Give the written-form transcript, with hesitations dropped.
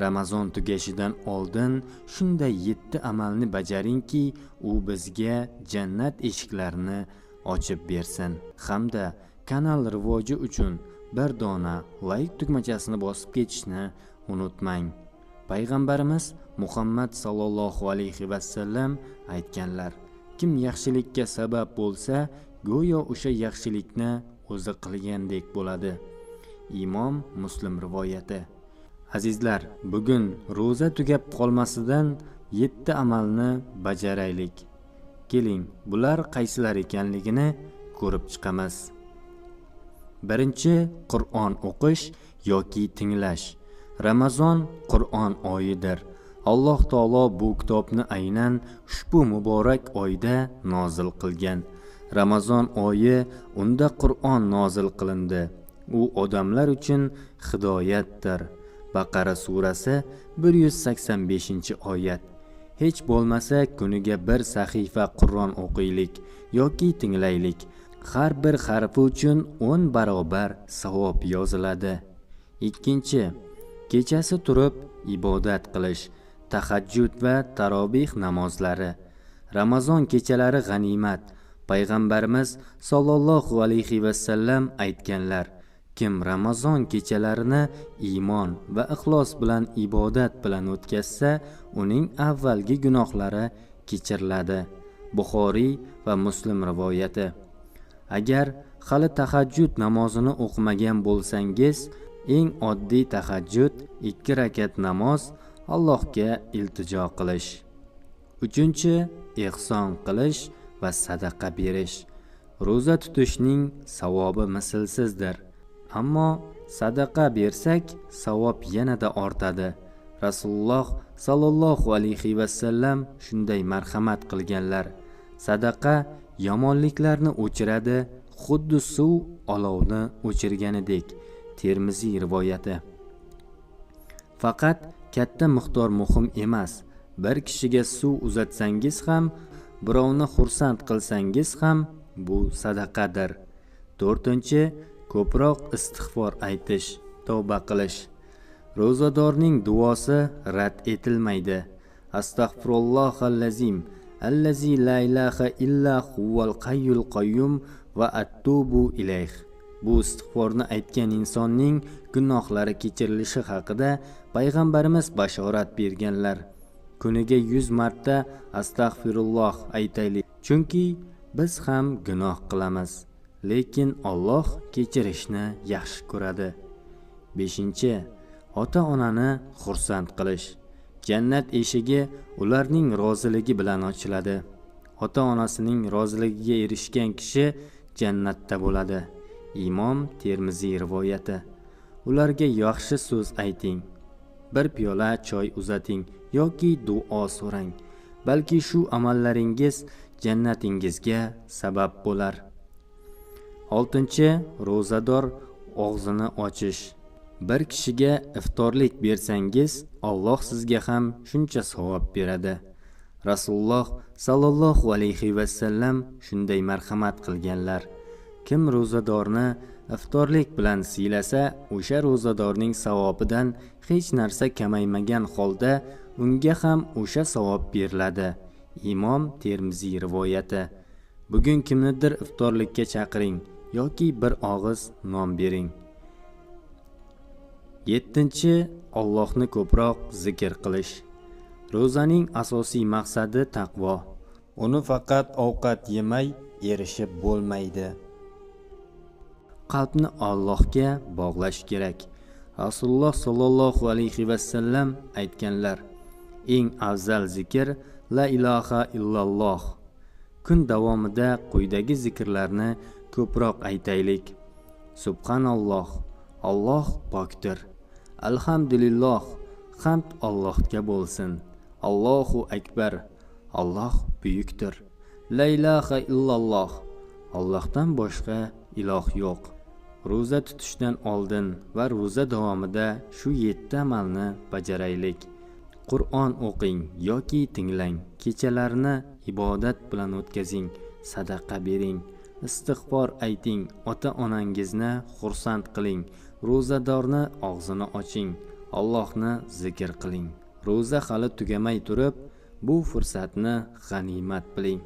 Ramazon tugashidan oldin shunday 7 amalni bajaringki, u bizga jannat eshiklarini ochib bersin. Hamda kanal rivoji uchun bir dona like tugmachasini bosib ketishni unutmang. Payg'ambarimiz Muhammad sallallohu alayhi vasallam aytganlar: kim yaxshilikka sabab bo'lsa, go'yo o'sha yaxshilikni o'zi qilgandek bo'ladi. Imom Muslim rivoyati. Azizlar, bugun ro'za tugab qolmasidan 7 amalni bajaraylik. Keling, bular qaysilar ekanligini ko'rib chiqamiz. Birinchi, Qur'on o'qish yoki tinglash. Ramazon Qur'on oyidir. Alloh taolo bu kitobni aynan ushbu muborak oyda nozil qilgan. Ramazon oyi unda Qur'on nozil qilindi. U odamlar uchun hidoyatdir. Baqara surasi 185-oyat. Hech bo'lmasa kuniga bir sahifa Qur'on o'qiylik yoki tinglaylik. Har bir harfi uchun 10 barobar savob yoziladi. Ikkinchi, kechasi turib ibodat qilish, tahajjud va tarovih namozlari. Ramazon kechalari g'animat. Payg'ambarimiz sallallohu alayhi vasallam aytganlar: kim Ramazon kechalarini iymon va ixlos bilan ibodat bilan o'tkazsa, uning avvalgi gunohlari kechiriladi. Buxoriy va Muslim rivoyati. Agar hali tahajjud namozini o'qimagan bo'lsangiz, eng oddiy tahajjud 2 rakat namoz, Allohga iltijo qilish. Uchinchi, ihson qilish va sadaqa berish. Ro'za tutishning savobi mislsizdir. Ammo sadaqa bersak, savob yanada ortadi. Rasululloh sallallohu alayhi vasallam shunday marhamat qilganlar: sadaqa yomonliklarni o'chiradi, xuddi suv olovni o'chirganidek. Termiziy rivoyati. Faqat katta miqdor muhim emas. Bir kishiga suv uzatsangiz ham, birovni xursand qilsangiz ham bu sadaqadir. To'rtinchi, ko'proq istig'for aytish, tavba qilish. Ro'zadorning duosi rad etilmaydi. Astag'firullohallazim allazi la ilaha illa huval qayyul qayyum va attubu ilayh. Bu istig'forni aytgan insonning gunohlari kechirilishi haqida payg'ambarimiz bashorat berganlar. Kuniga 100 marta astag'firulloh aytaylik. Chunki biz ham gunoh qilamiz, lekin Alloh kechirishni yaxshi ko'radi. 5. Ota-onani xursand qilish. Jannat eshigi ularning roziligi bilan ochiladi. Ota-onasining roziligiga erishgan kishi jannatda bo'ladi. Imom Termiziy rivoyati. Ularga yaxshi so'z ayting, bir piyola choy uzating yoki duo so'rang. Balki shu amallaringiz jannatingizga sabab bo'lar. 6. Ro'zador og'zini ochish. Bir kishiga iftorlik bersangiz, Alloh sizga ham shuncha savob beradi. Rasululloh sallallohu alayhi vasallam shunday marhamat qilganlar: kim ro'zadorni iftorlik bilan siylasa, o'sha ro'zadorning savobidan hech narsa kamaymagan holda unga ham o'sha savob beriladi. Imom Termiziy rivoyati. Bugun kimnidir iftorlikka chaqiring yoki bir og'iz non bering. 7. Allohni ko'proq zikr qilish. Ro'zaning asosiy maqsadi taqvo. Uni faqat ovqat yemay erishib bo'lmaydi. Qalbni Allohga bog'lash kerak. Rasululloh sallallohu alayhi vasallam aytganlar: eng afzal zikr la ilaha illalloh. Kun davomida quyidagi zikrlarni ko'proq aytaylik: Subhanalloh, Alloh pokdir. Alhamdulillah, hamd Allohga bo'lsin. Allohu akbar, Alloh buyukdir. La ilaha illalloh, Allohdan boshqa iloh yo'q. Ro'za tutishdan oldin va ro'za davomida shu 7 amalni bajaraylik. Qur'on o'qing yoki tinglang. Kechalarni ibodat bilan o'tkazing. Sadaqa bering. Istig'for ayting. Ota-onangizni xursand qiling. Ro'zadorni og'zini oching. Allohni zikr qiling. Ro'za hali tugamay turib, bu fursatni g'animat biling.